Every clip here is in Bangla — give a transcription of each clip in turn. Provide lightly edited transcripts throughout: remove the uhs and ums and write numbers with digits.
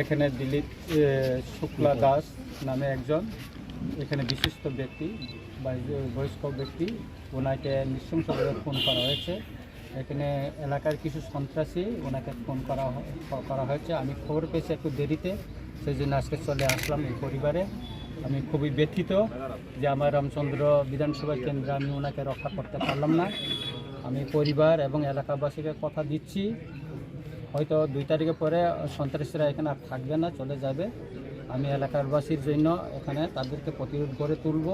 এখানে দিলীপ শুক্লা দাস নামে একজন এখানে বিশিষ্ট ব্যক্তি বা বয়স্ক ব্যক্তি, ওনাকে নৃশংসভাবে খুন করা হয়েছে। এখানে এলাকার কিছু সন্ত্রাসী ওনাকে খুন করা হয়েছে। আমি খবর পেয়েছি একটু দেরিতে, সেই জন্য আজকে চলে আসলাম এই পরিবারে। আমি খুবই ব্যথিত যে আমার রামচন্দ্র বিধানসভা কেন্দ্রে আমি ওনাকে রক্ষা করতে পারলাম না। আমি পরিবার এবং এলাকাবাসীকে কথা দিচ্ছি, হয়তো 2 তারিখের পরে সন্ত্রাসীরা এখানে আর থাকবে না, চলে যাবে। আমি এলাকাবাসীর জন্য এখানে তাদেরকে প্রতিরোধ করে তুলব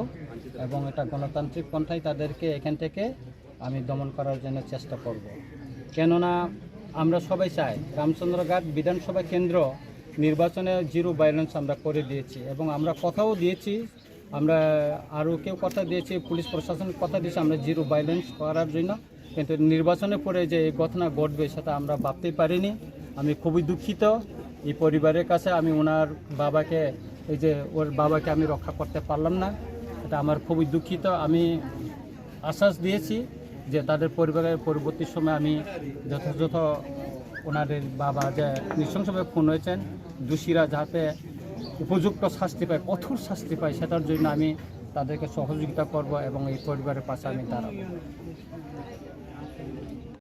এবং এটা গণতান্ত্রিক পন্থায় তাদেরকে এখান থেকে আমি দমন করার জন্য চেষ্টা করব। কেননা আমরা সবাই চাই রামচন্দ্রঘাট বিধানসভা কেন্দ্র নির্বাচনে জিরো ভায়োলেন্স আমরা করে দিয়েছি এবং আমরা কথাও দিয়েছি, আমরা আরও কেউ কথা দিয়েছি, পুলিশ প্রশাসন কথা দিয়েছে আমরা জিরো ভায়োলেন্স করার জন্য। কিন্তু নির্বাচনের পরে যে এই ঘটনা ঘটবে সেটা আমরা ভাবতেই পারিনি। আমি খুবই দুঃখিত এই পরিবারের কাছে। আমি ওনার বাবাকে, এই যে ওর বাবাকে আমি রক্ষা করতে পারলাম না, এটা আমার খুবই দুঃখিত। আমি আশ্বাস দিয়েছি যে তাদের পরিবারের পরবর্তী সময় আমি যথাযথ ওনাদের বাবা যে নৃশংসভাবে খুন হয়েছেন দোষীরা যাতে উপযুক্ত শাস্তি পায়, কঠোর শাস্তি পায়, সেটার জন্য আমি তাদেরকে সহযোগিতা করব এবং এই পরিবারের পাশে আমি দাঁড়াবো।